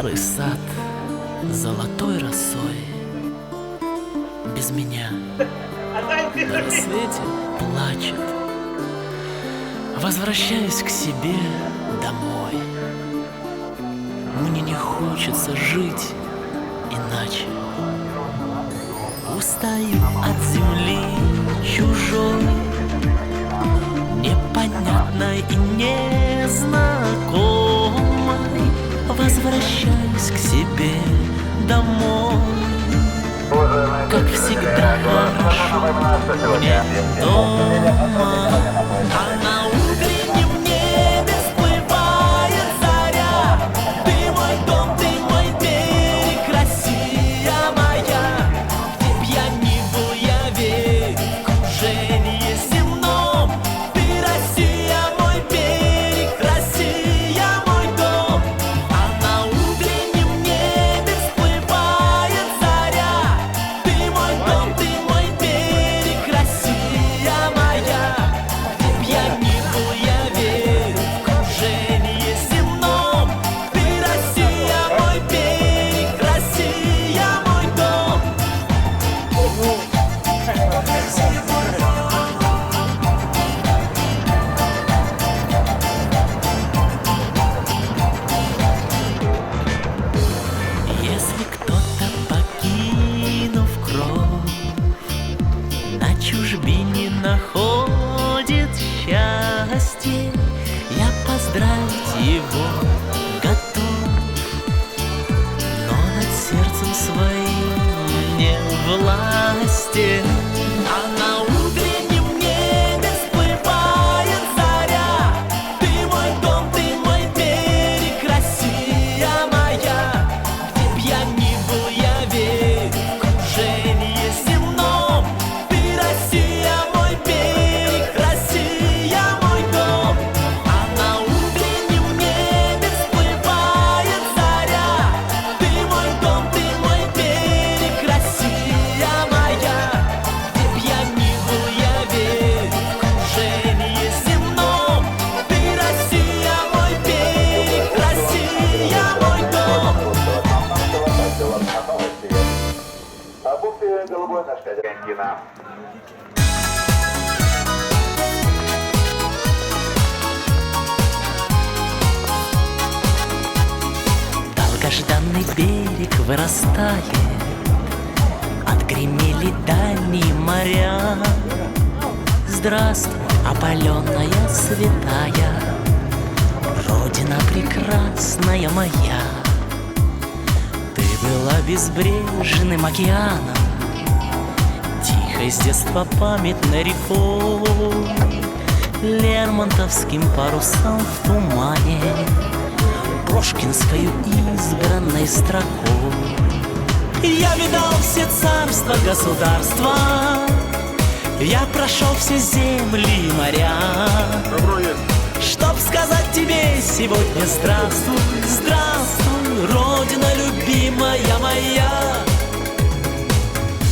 Старый сад золотой росой без меня на рассвете плачет. Возвращаюсь к себе домой. Мне не хочется жить иначе. Устаю от земли чужой, непонятной и незнакомой. Возвращаюсь к себе домой. Как всегда хорошо мне дома. А на утреннем небе всплывает заря. Ты мой дом, ты мой берег, Россия моя. Где б я ни был, я верю в кружение земном. Ты Россия, мой берег, Россия, мой дом. А на утреннем небе всплывает заря. Ты мой дом, ты мой берег, Россия моя. Где б я ни был, я верю в кружение земном. Ты Россия, мой берег, Россия, мой дом. Если кто-то, покинув кровь, на чужбине находит счастье, я поздравить его готов, но над сердцем своим не власти. А на утреннем небе всплывает заря. Ты мой дом, ты мой берег, Россия моя. Где б я ни был, я верю в кружение земном. Ты Россия, мой берег, Россия, мой дом. А на утреннем небе всплывает заря. Ты мой дом, ты мой берег, Россия моя. Где б я ни был, я верю в кружение земном. Ты Россия, мой берег, Россия, мой дом. Покупки голубой наш Аргентина. Долгожданный берег вырастает, отгремели дальние моря. Здравствуй, опаленная святая, Родина прекрасная моя. Ты была безбрежным океаном, тихой с детства памятной рекой, лермонтовским парусом в тумане, пушкинскою избранной строкой. Я видал все царства, государства, я прошел все земли и моря, чтоб сказать тебе сегодня здравствуй, здравствуй, Родина любимая моя.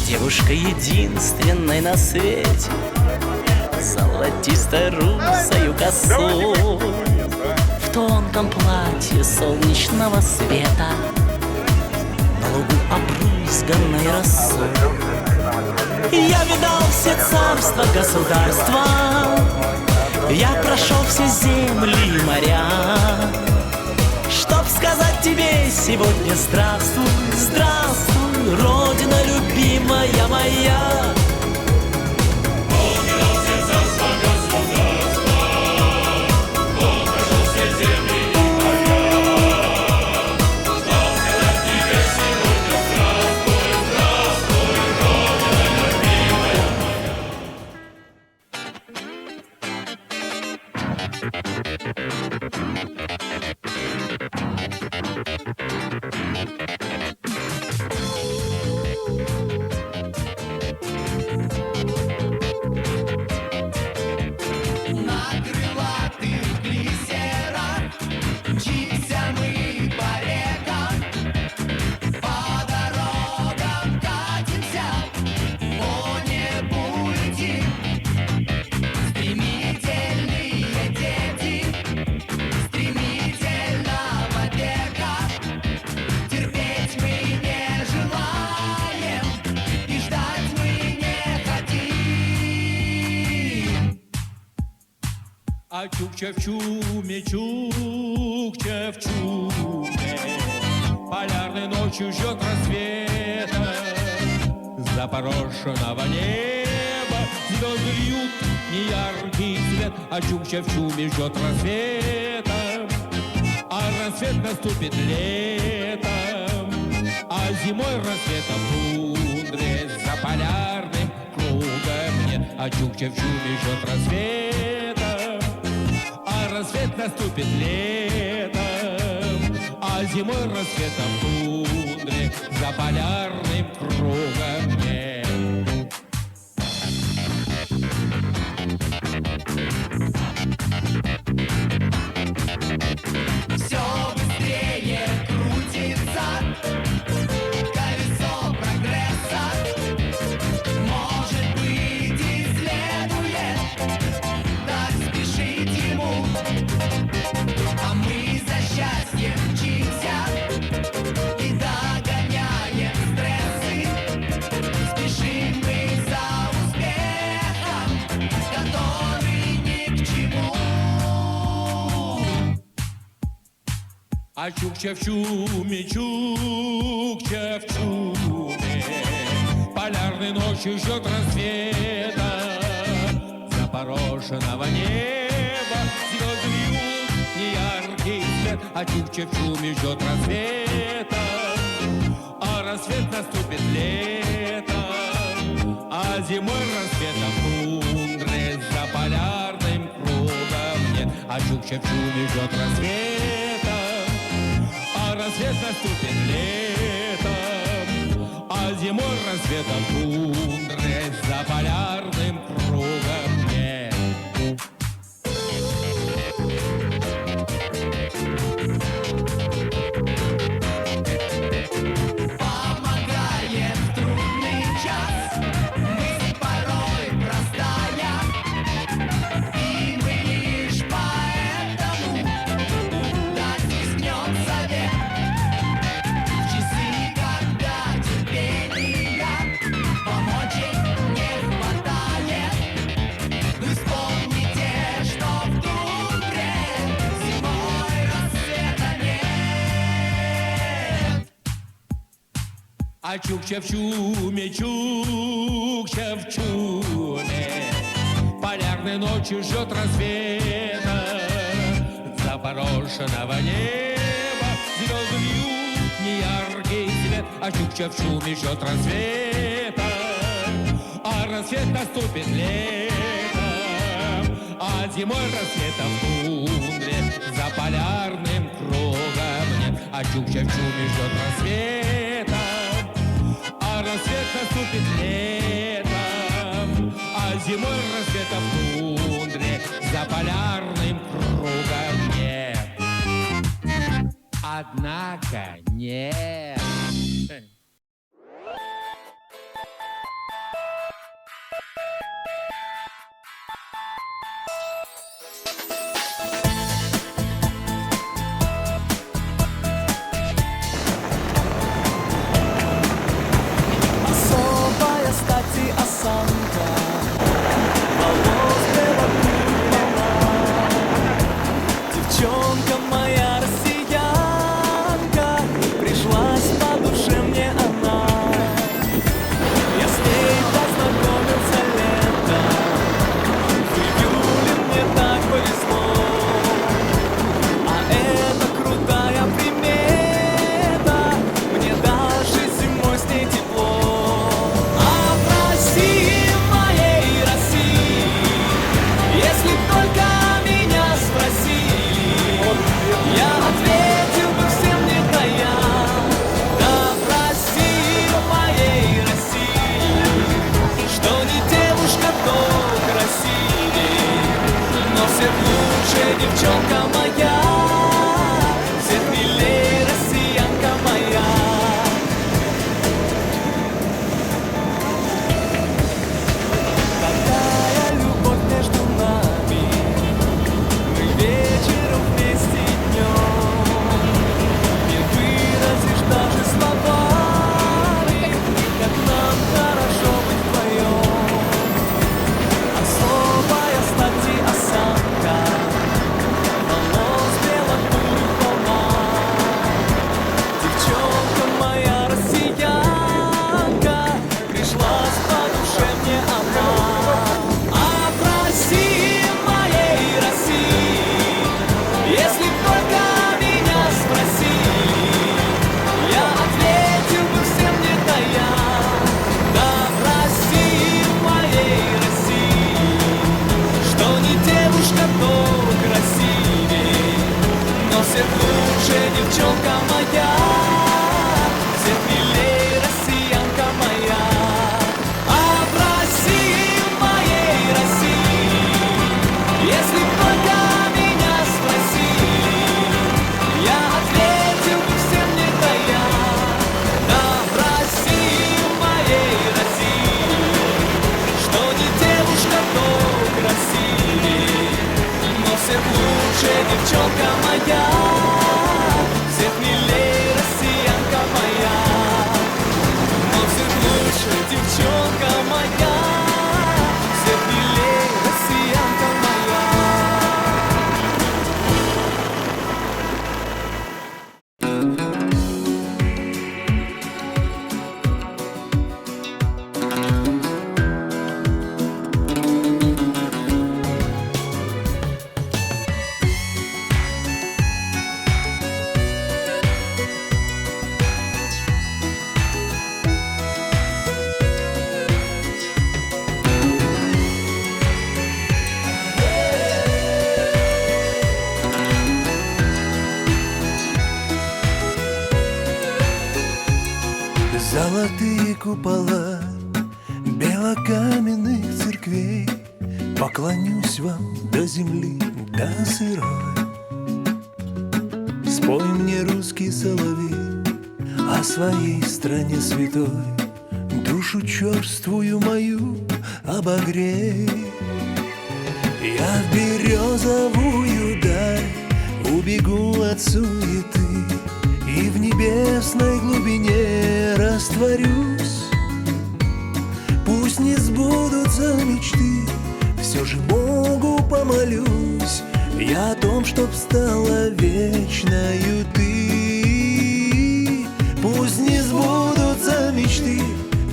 Девушка единственной на свете, золотистой русою косой, в тонком платье солнечного света, на лугу обрызганной росой. Я видал все царства, государства, я прошел все земли и моря, чтоб сказать тебе сегодня здравствуй, здравствуй, Родина любимая моя. А чук-ча-в-чуме, чук-ча-в-чуме, полярной ночью ждет рассвета. Запорошенного неба звезды льют неяркий свет, а чук-ча-в-чуме ждет рассвета. А рассвет наступит летом, а зимой рассветом тундре за полярным кругом нет. А чук-ча-в-чуме ждет рассвета, а рассвет наступит летом, а зимой рассветом тундре за полярным кругом нет. Все быстрее крутится колесо прогресса. Может быть, и следует так спешить ему. А мы за счастьем мчимся и догоняем стрессы. Спешим мы за успехом, который ни к чему. А чук-ча-в-чуме, чук-ча-в-чуме, полярной ночью ждет рассвета. Запорошенного неба звезды льют неяркий свет, а чук-ча-в-чуме ждет рассвета. А рассвет наступит летом, а зимой рассветом тундре за полярным кругом нет. А чук-ча-в-чуме ждет рассвета, а рассвет наступит летом, а зимой рассветом тундре за полярным кругом нет. Помогает в трудный час мысль порой простая, и мы лишь поэтому дать рискнем совет. В часы, когда терпения помочь не хватает, вы вспомните, что в тундре зимой рассвета нет. А чук-ча-в-чуме, чук-ча-в-чуме, полярной ночью ждет рассвета. Запорошенного неба звезды льют неяркий свет, а чук-ча-в-чуме ждет рассвета. А рассвет наступит летом, а зимой рассветом тундре за полярным кругом нет. А чук-ча-в-чуме ждет рассвета, а рассвет наступит летом, а зимой рассветом тундре за полярным кругом нет. Однако нет. Особая стати осанка, волос белокурена. Девчонка моя россиянка пришлась по лучше, девчонка моя, всех милее, россиянка моя. Но всех лучше, девчонка моя, всех милее, россиянка моя. Золотые купола белокаменных церквей, поклонюсь вам до земли, до сырой. Спой мне, русский соловей, о своей стране святой, душу черствую мою обогрей. Я в березовую даль убегу от суеты и в небесной глубине растворюсь. Пусть не сбудутся мечты, все же Богу помолюсь я о том, чтоб стала вечною ты. Пусть не сбудутся мечты,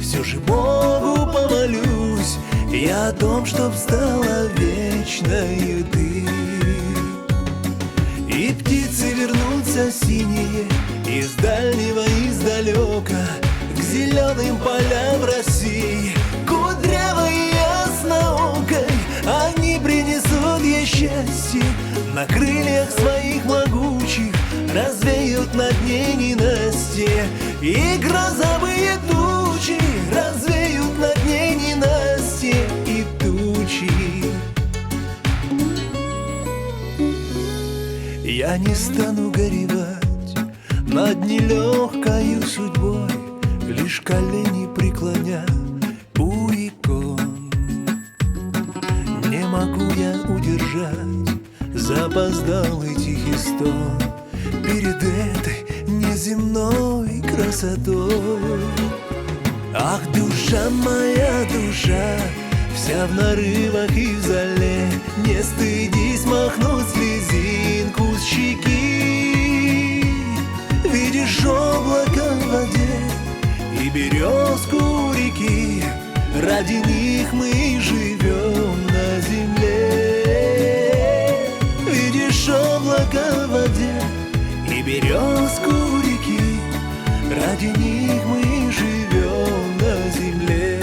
все же Богу помолюсь я о том, чтоб стала вечною ты. И птицы вернутся синие из дальнего, издалека, к зеленым полям России, кудрявой и ясноокой. Они принесут ей счастье, на крыльях своих могучих развеют над ней ненастье. И грозовые тучи развеют над ней ненастье и тучи. Я не стану горевать над нелегкою судьбой, лишь колени преклоня у икон. Не могу я удержать запоздалый тихий стон перед этой неземной красотой. Ах, душа моя, душа, вся в нарывах и в зале, не стыдись махнуть слезинку с щеки. Видишь облако в воде и березку у реки, ради них мы и живем на земле. Видишь облако в воде и березку у реки, ради них мы и живем на земле.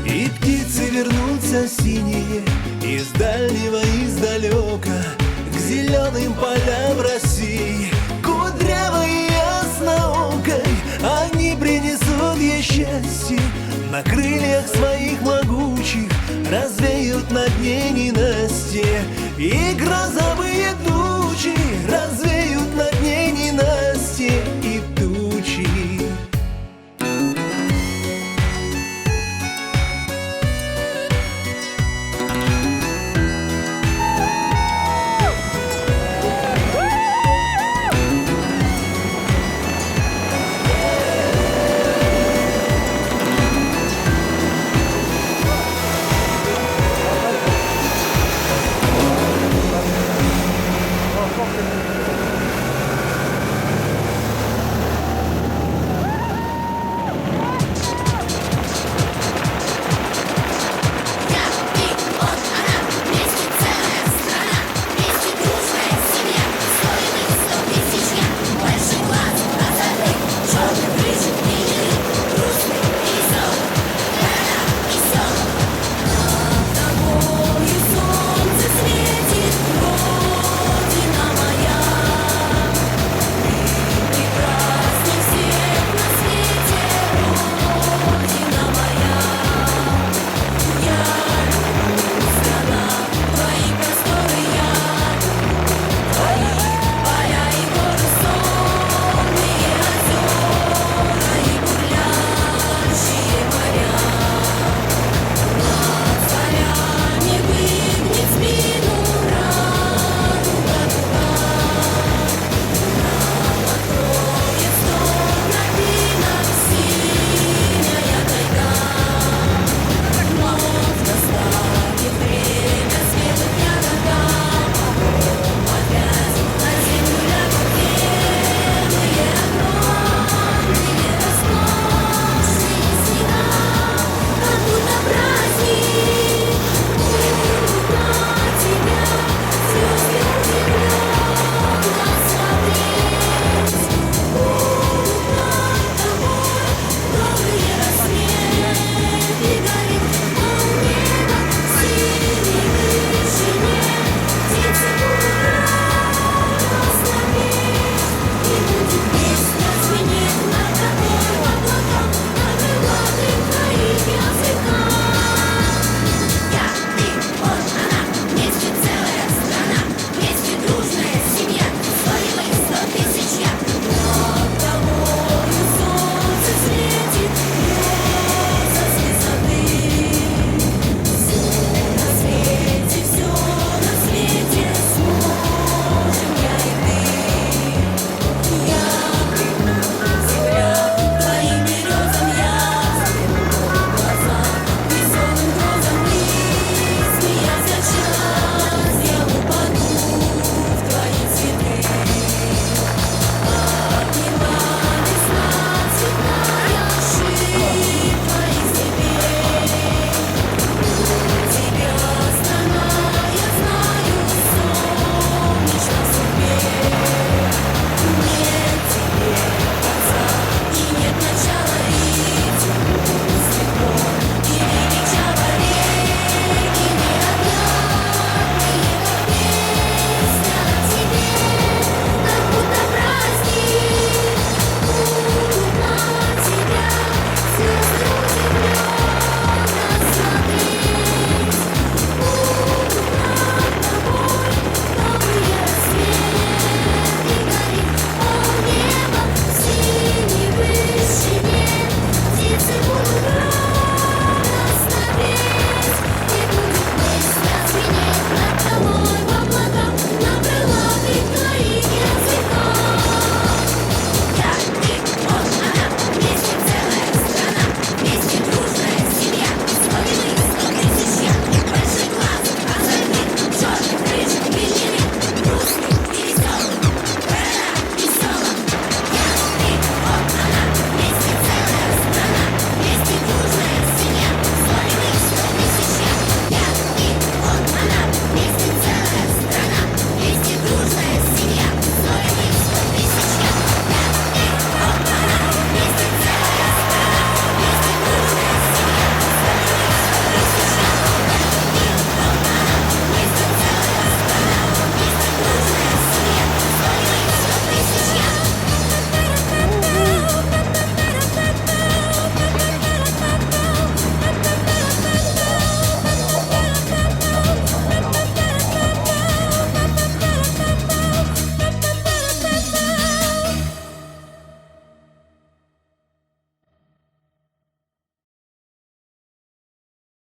И птицы вернутся синие из дальнего, издалека, к зеленым полям России, кудрявой и ясноокой. Они принесут ей счастье, на крыльях своих могучих развеют над ней ненастье. И грозовые